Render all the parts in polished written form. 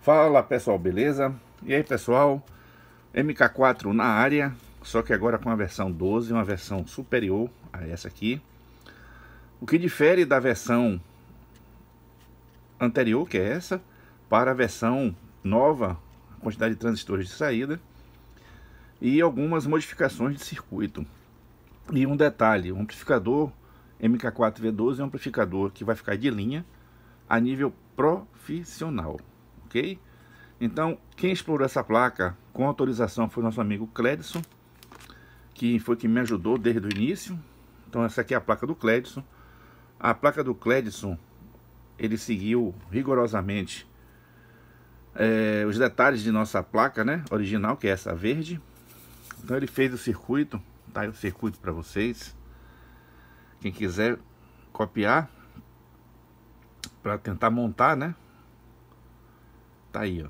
Fala pessoal, beleza? E aí pessoal, MK4 na área, só que agora com a versão 12, uma versão superior a essa aqui. O que difere da versão anterior, que é essa, para a versão nova, a quantidade de transistores de saída e algumas modificações de circuito. E um detalhe, o amplificador MK4V12 é um amplificador que vai ficar de linha a nível profissional, ok? Então, quem explorou essa placa com autorização foi nosso amigo Cledson, que foi quem me ajudou desde o início. Então essa aqui é a placa do Cledson. A placa do Cledson, ele seguiu rigorosamente os detalhes de nossa placa, né, original, que é essa verde. Então ele fez o circuito, tá aí o circuito para vocês. Quem quiser copiar para tentar montar, né, tá aí, ó.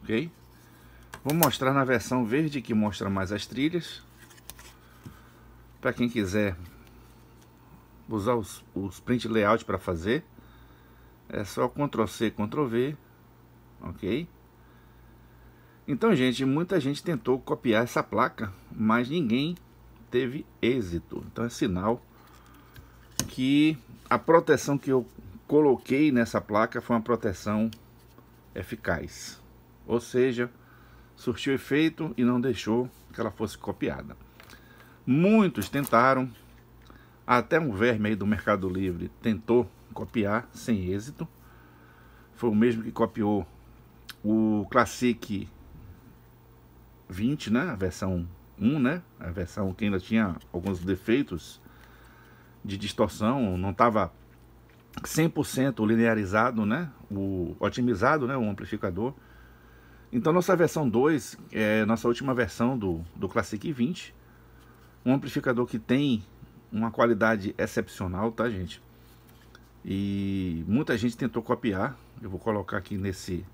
Ok? Vou mostrar na versão verde, que mostra mais as trilhas. Para quem quiser usar os print layout para fazer, é só Ctrl C, Ctrl V, ok? Então, gente, muita gente tentou copiar essa placa, mas ninguém teve êxito. Então é sinal que a proteção que eu coloquei nessa placa foi uma proteção eficaz. Ou seja, surtiu efeito e não deixou que ela fosse copiada. Muitos tentaram, até um verme aí do Mercado Livre tentou copiar sem êxito. Foi o mesmo que copiou o Classic 20, né? A versão 1, né? A versão que ainda tinha alguns defeitos de distorção, não estava 100% linearizado, né? Otimizado, né? O amplificador. Então nossa versão 2 é nossa última versão do Classic 20. Um amplificador que tem uma qualidade excepcional, tá, gente? E muita gente tentou copiar. Eu vou colocar aqui nesse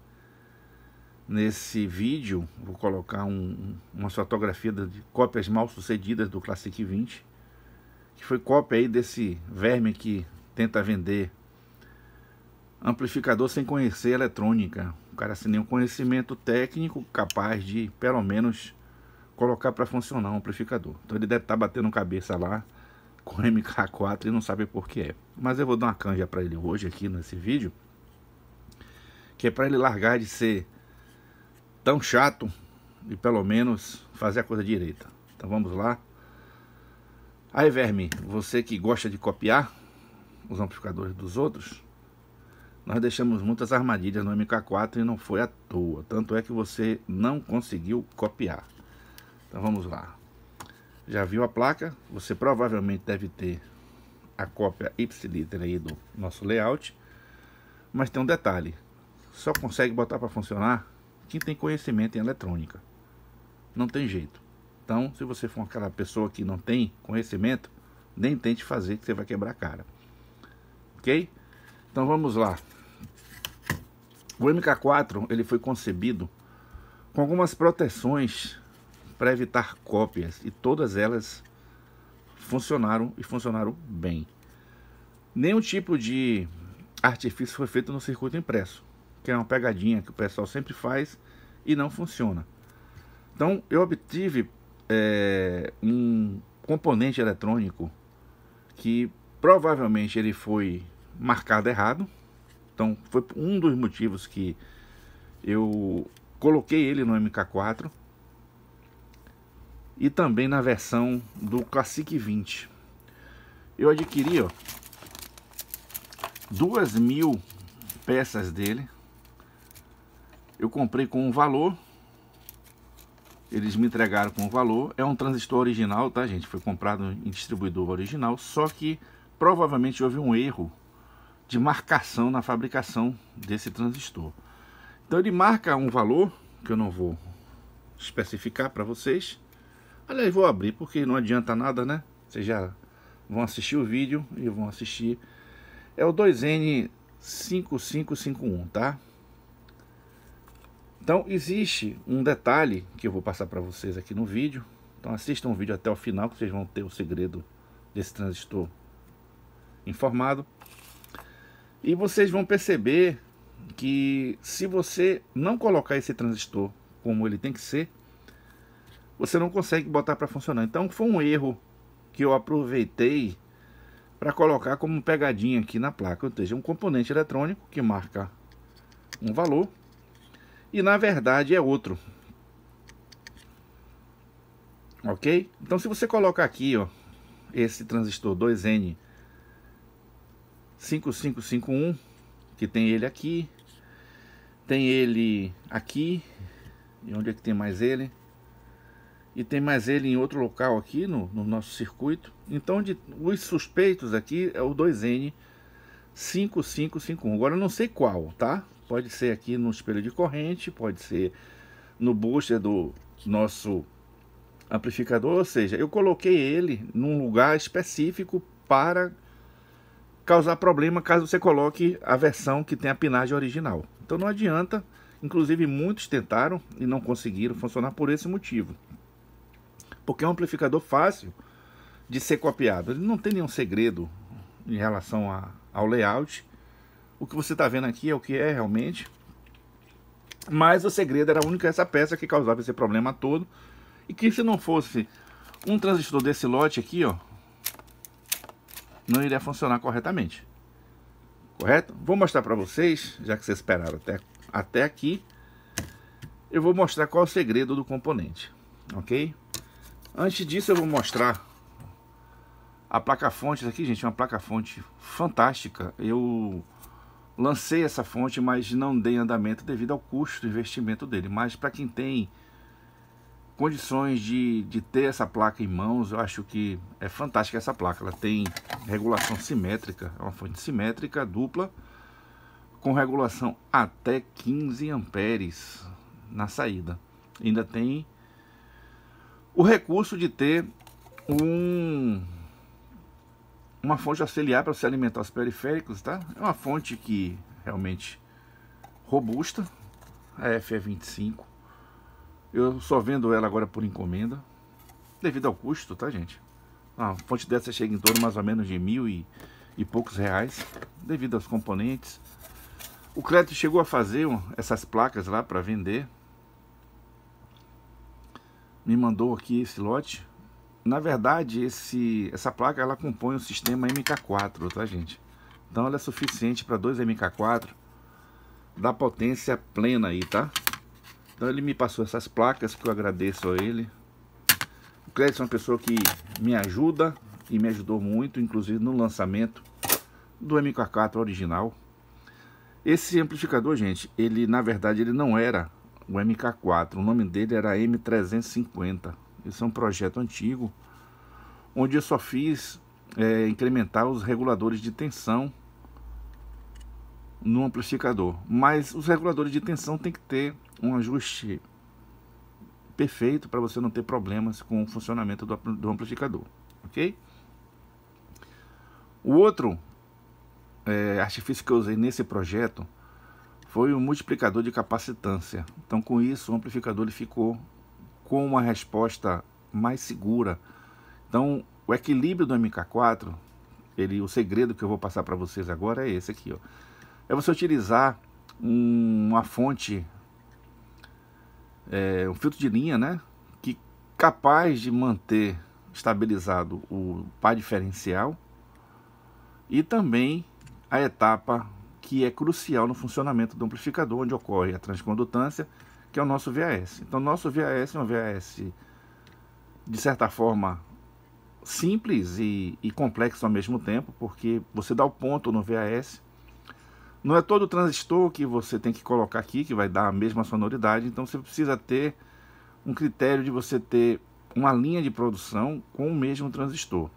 vídeo, vou colocar uma fotografia de cópias mal sucedidas do Classic 20, que foi cópia aí desse verme que tenta vender amplificador sem conhecer eletrônica. O cara sem nenhum conhecimento técnico capaz de, pelo menos, colocar para funcionar um amplificador. Então ele deve estar batendo cabeça lá com o MK4 e não sabe por que é. Mas eu vou dar uma canja para ele hoje aqui nesse vídeo, que é para ele largar de ser tão chato e pelo menos fazer a coisa direita. Então vamos lá. Aí, verme, você que gosta de copiar os amplificadores dos outros, nós deixamos muitas armadilhas no MK4 e não foi à toa. Tanto é que você não conseguiu copiar. Então vamos lá. Já viu a placa? Você provavelmente deve ter a cópia ipsiliter aí do nosso layout. Mas tem um detalhe. Só consegue botar para funcionar quem tem conhecimento em eletrônica. Não tem jeito. Então, se você for aquela pessoa que não tem conhecimento, nem tente fazer, que você vai quebrar a cara. Ok? Então vamos lá. O MK4 ele foi concebido com algumas proteções para evitar cópias, e todas elas funcionaram e funcionaram bem. Nenhum tipo de artifício foi feito no circuito impresso, que é uma pegadinha que o pessoal sempre faz e não funciona. Então eu obtive um componente eletrônico que provavelmente ele foi marcado errado. Então foi um dos motivos que eu coloquei ele no MK4 e também na versão do Classic 20. Eu adquiri, ó, 2.000 peças dele. Eu comprei com um valor, eles me entregaram com um valor. É um transistor original, tá, gente? Foi comprado em distribuidor original, só que provavelmente houve um erro de marcação na fabricação desse transistor. Então ele marca um valor que eu não vou especificar para vocês. Aliás, vou abrir porque não adianta nada, né? Vocês já vão assistir o vídeo e vão assistir. É o 2N5551, tá? Então existe um detalhe que eu vou passar para vocês aqui no vídeo. Então assistam o vídeo até o final, que vocês vão ter o segredo desse transistor informado. E vocês vão perceber que se você não colocar esse transistor como ele tem que ser, você não consegue botar para funcionar. Então foi um erro que eu aproveitei para colocar como pegadinha aqui na placa, ou seja, um componente eletrônico que marca um valor e na verdade é outro. Ok? Então se você colocar aqui, ó, esse transistor 2N5551, que tem ele aqui, tem ele aqui, e onde é que tem mais ele? E tem mais ele em outro local aqui no nosso circuito. Então os suspeitos aqui é o 2N5551. Agora eu não sei qual, tá? Pode ser aqui no espelho de corrente, pode ser no booster do nosso amplificador. Ou seja, eu coloquei ele num lugar específico para causar problema caso você coloque a versão que tem a pinagem original. Então não adianta, inclusive muitos tentaram e não conseguiram funcionar por esse motivo. Porque é um amplificador fácil de ser copiado. Ele não tem nenhum segredo em relação ao layout. O que você está vendo aqui é o que é realmente. Mas o segredo era único essa peça que causava esse problema todo. E que se não fosse um transistor desse lote aqui, ó, não iria funcionar corretamente. Correto? Vou mostrar para vocês, já que vocês esperaram até aqui. Eu vou mostrar qual é o segredo do componente. Ok? Antes disso eu vou mostrar a placa-fonte aqui, gente, uma placa-fonte fantástica. Eu lancei essa fonte, mas não dei andamento devido ao custo do investimento dele. Mas para quem tem condições de ter essa placa em mãos, eu acho que é fantástica essa placa. Ela tem regulação simétrica, é uma fonte simétrica dupla, com regulação até 15 amperes na saída. Ainda tem o recurso de ter uma fonte auxiliar para você alimentar os periféricos, tá? É uma fonte que realmente robusta, a FE25. Eu só vendo ela agora por encomenda, devido ao custo, tá, gente? A fonte dessa chega em torno mais ou menos de R$ 1.000 e poucos reais, devido aos componentes. O crédito chegou a fazer essas placas lá para vender. Me mandou aqui esse lote. Na verdade, essa placa ela compõe o sistema MK4, tá, gente? Então ela é suficiente para 2 MK4 da potência plena aí, tá? Então ele me passou essas placas, que eu agradeço a ele. O Clédson é uma pessoa que me ajuda e me ajudou muito, inclusive no lançamento do MK4 original. Esse amplificador, gente, ele na verdade ele não era o MK4, o nome dele era M350. Esse é um projeto antigo, onde eu só fiz incrementar os reguladores de tensão no amplificador. Mas os reguladores de tensão tem que ter um ajuste perfeito para você não ter problemas com o funcionamento do amplificador, ok? O outro artifício que eu usei nesse projeto foi o multiplicador de capacitância. Então com isso o amplificador ele ficou com uma resposta mais segura. Então o equilíbrio do MK4, o segredo que eu vou passar para vocês agora é esse aqui, ó. É você utilizar uma fonte, um filtro de linha, né, que capaz de manter estabilizado o par diferencial e também a etapa que é crucial no funcionamento do amplificador, onde ocorre a transcondutância, que é o nosso VAS. Então nosso VAS é um VAS de certa forma simples e complexo ao mesmo tempo, porque você dá o ponto no VAS. Não é todo transistor que você tem que colocar aqui que vai dar a mesma sonoridade, então você precisa ter um critério de você ter uma linha de produção com o mesmo transistor.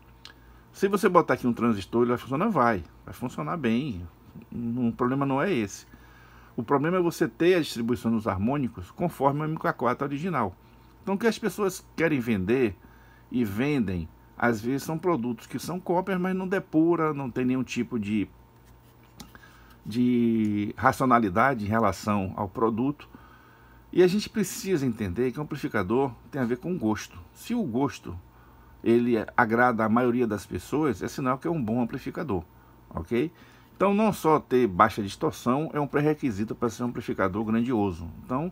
Se você botar aqui um transistor, ele vai funcionar? Vai funcionar bem, o problema não é esse. O problema é você ter a distribuição dos harmônicos conforme o MK4 original. Então o que as pessoas querem vender e vendem, às vezes são produtos que são cópias, mas não depura, não tem nenhum tipo de racionalidade em relação ao produto. E a gente precisa entender que o amplificador tem a ver com gosto. Se o gosto ele agrada a maioria das pessoas, é sinal que é um bom amplificador, ok? Então não só ter baixa distorção é um pré-requisito para ser um amplificador grandioso. Então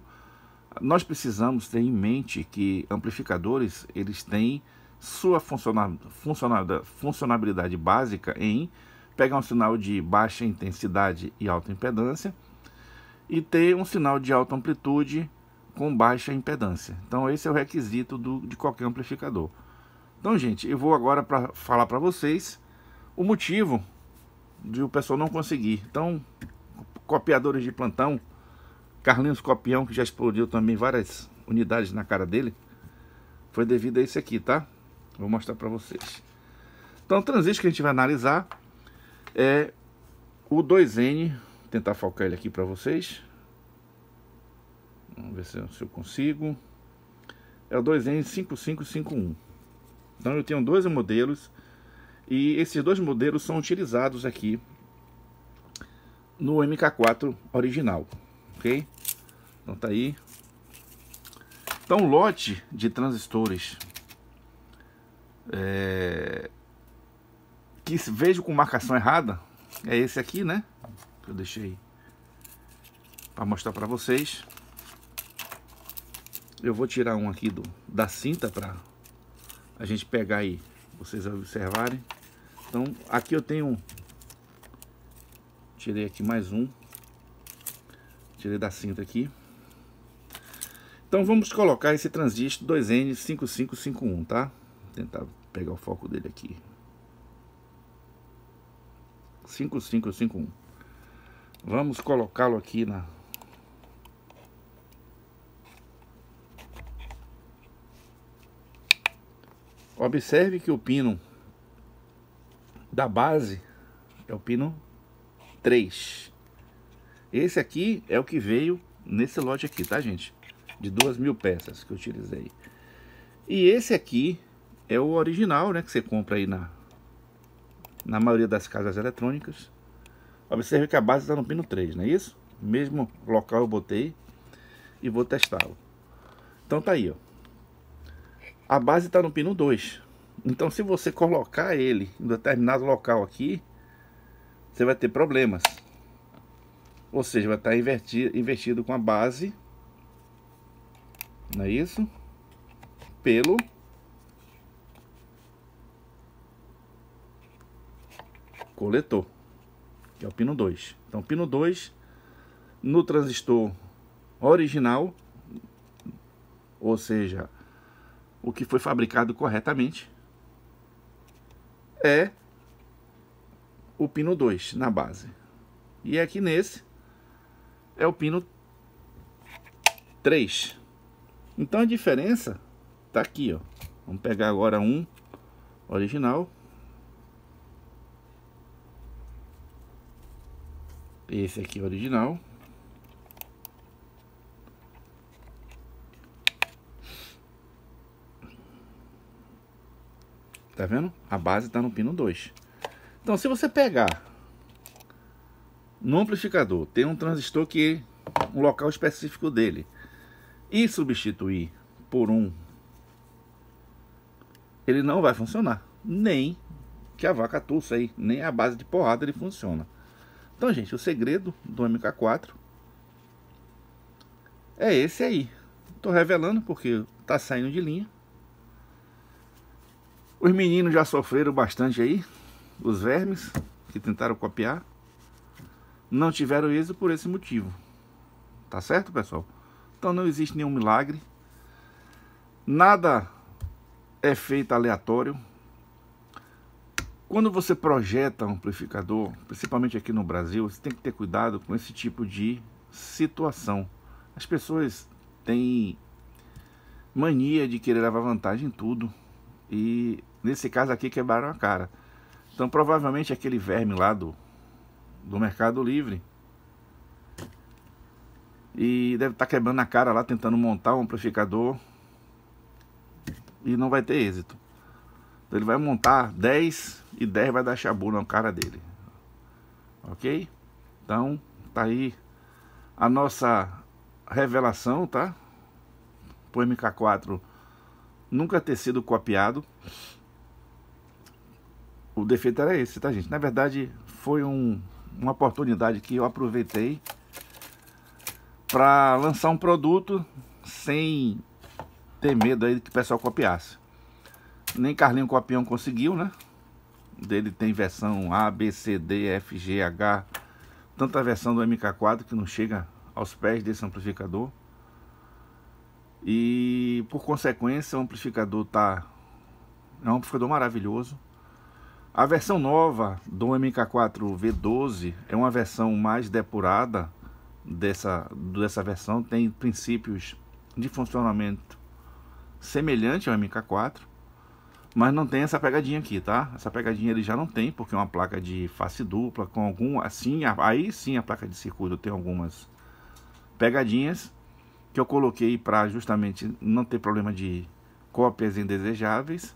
nós precisamos ter em mente que amplificadores, eles têm sua funcionalidade básica em pegar um sinal de baixa intensidade e alta impedância e ter um sinal de alta amplitude com baixa impedância. Então esse é o requisito de qualquer amplificador. Então, gente, eu vou agora falar para vocês o motivo de o pessoal não conseguir. Então, copiadores de plantão, Carlinhos Copião, que já explodiu também várias unidades na cara dele, foi devido a isso aqui, tá? Vou mostrar para vocês. Então, o transistor que a gente vai analisar é o 2N. Vou tentar focar ele aqui para vocês. Vamos ver se eu consigo. É o 2N5551. Então, eu tenho dois modelos. E esses dois modelos são utilizados aqui no MK4 original, ok? Então tá aí. Então o lote de transistores que vejo com marcação errada é esse aqui, né? Que eu deixei para mostrar para vocês. Eu vou tirar um aqui da cinta para a gente pegar aí, vocês observarem. Então aqui eu tenho, tirei aqui mais um, tirei da cinta aqui. Então vamos colocar esse transistor 2N5551, tá? Vou tentar pegar o foco dele aqui. 5551. Vamos colocá-lo aqui na... Observe que o pino da base é o pino 3. Esse aqui é o que veio nesse lote aqui, tá, gente? De 2.000 peças que eu utilizei. E esse aqui é o original, né? Que você compra aí na maioria das casas eletrônicas. Observe que a base está no pino 3, não é isso? Mesmo local eu botei e vou testá-lo. Então tá aí, ó. A base está no pino 2. Então se você colocar ele em determinado local aqui, você vai ter problemas. Ou seja, vai estar invertido com a base, não é isso? Pelo coletor, que é o pino 2. Então pino 2 no transistor original, ou seja, o que foi fabricado corretamente, é o pino 2 na base. E aqui nesse é o pino 3. Então a diferença tá aqui, ó. Vamos pegar agora um original. Esse aqui é o original. Tá vendo? A base tá no pino 2. Então se você pegar no amplificador, tem um transistor que um local específico dele, e substituir por um, ele não vai funcionar. Nem que a vaca tussa aí, nem a base de porrada ele funciona. Então, gente, o segredo do MK4 é esse aí. Tô revelando porque tá saindo de linha. Os meninos já sofreram bastante aí, os vermes que tentaram copiar, não tiveram êxito por esse motivo. Tá certo, pessoal? Então não existe nenhum milagre. Nada é feito aleatório. Quando você projeta um amplificador, principalmente aqui no Brasil, você tem que ter cuidado com esse tipo de situação. As pessoas têm mania de querer levar vantagem em tudo. E nesse caso aqui quebraram a cara. Então provavelmente aquele verme lá do Mercado Livre, e deve estar quebrando a cara lá tentando montar um amplificador e não vai ter êxito. Então ele vai montar 10 e 10 vai dar chabu na cara dele. Ok? Então tá aí a nossa revelação, tá? Pro MK4 nunca ter sido copiado. O defeito era esse, tá, gente? Na verdade foi um uma oportunidade que eu aproveitei para lançar um produto sem ter medo aí que o pessoal copiasse. Nem Carlinho Copião conseguiu, né? Dele tem versão A, B, C, D, F, G, H, tanta versão do MK4 que não chega aos pés desse amplificador. E por consequência o amplificador é um amplificador maravilhoso. A versão nova do MK4 V12 é uma versão mais depurada dessa versão, tem princípios de funcionamento semelhante ao MK4, mas não tem essa pegadinha aqui, tá? Essa pegadinha ele já não tem, porque é uma placa de face dupla com aí sim a placa de circuito tem algumas pegadinhas que eu coloquei para justamente não ter problema de cópias indesejáveis.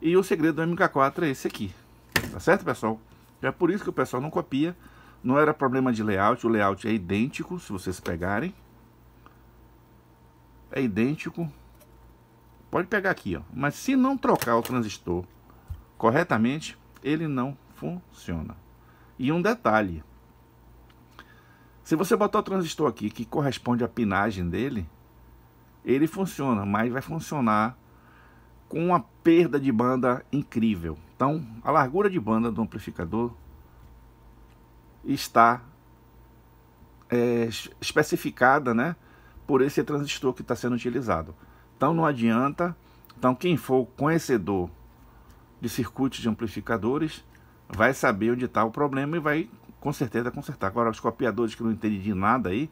E o segredo do MK4 é esse aqui, tá certo, pessoal? É por isso que o pessoal não copia. Não era problema de layout, o layout é idêntico, se vocês pegarem. É idêntico. Pode pegar aqui, ó. Mas se não trocar o transistor corretamente, ele não funciona. E um detalhe. Se você botar o transistor aqui, que corresponde à pinagem dele, ele funciona, mas vai funcionar com uma perda de banda incrível. Então, a largura de banda do amplificador está especificada, né, por esse transistor que está sendo utilizado. Então não adianta. Então quem for conhecedor de circuitos de amplificadores vai saber onde está o problema e vai com certeza consertar. Agora os copiadores que não entendem de nada aí,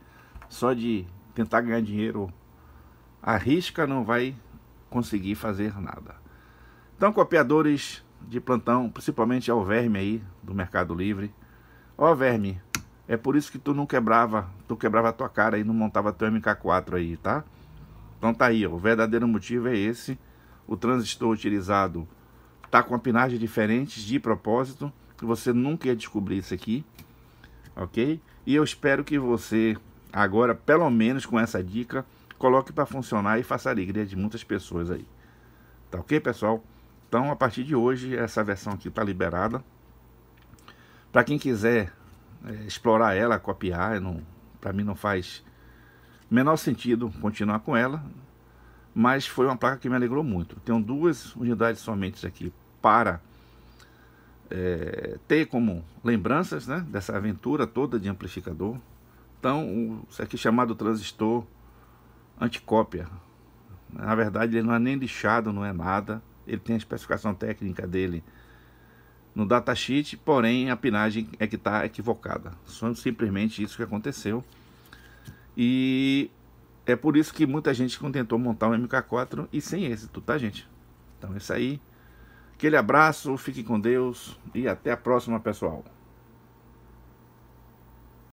só de tentar ganhar dinheiro à risca, não vai conseguir fazer nada. Então copiadores de plantão, principalmente ao Verme aí do Mercado Livre. Ó Verme, é por isso que tu quebrava a tua cara e não montava teu MK4 aí, tá? Então tá aí, ó, o verdadeiro motivo é esse. O transistor utilizado tá com a pinagem diferente de propósito, que você nunca ia descobrir isso aqui, ok? E eu espero que você agora, pelo menos com essa dica, coloque para funcionar e faça a alegria de muitas pessoas aí. Tá ok, pessoal? Então a partir de hoje essa versão aqui tá liberada. Para quem quiser explorar ela, copiar, para mim não faz menor sentido continuar com ela, mas foi uma placa que me alegrou muito. Tenho 2 unidades somente aqui para ter como lembranças, né, dessa aventura toda de amplificador. Então, isso aqui é chamado transistor anticópia. Na verdade, ele não é nem lixado, não é nada. Ele tem a especificação técnica dele no datasheet, porém a pinagem é que está equivocada. Só simplesmente isso que aconteceu. E é por isso que muita gente tentou montar um MK4 e sem êxito, tá, gente? Então é isso aí. Aquele abraço, fique com Deus e até a próxima, pessoal.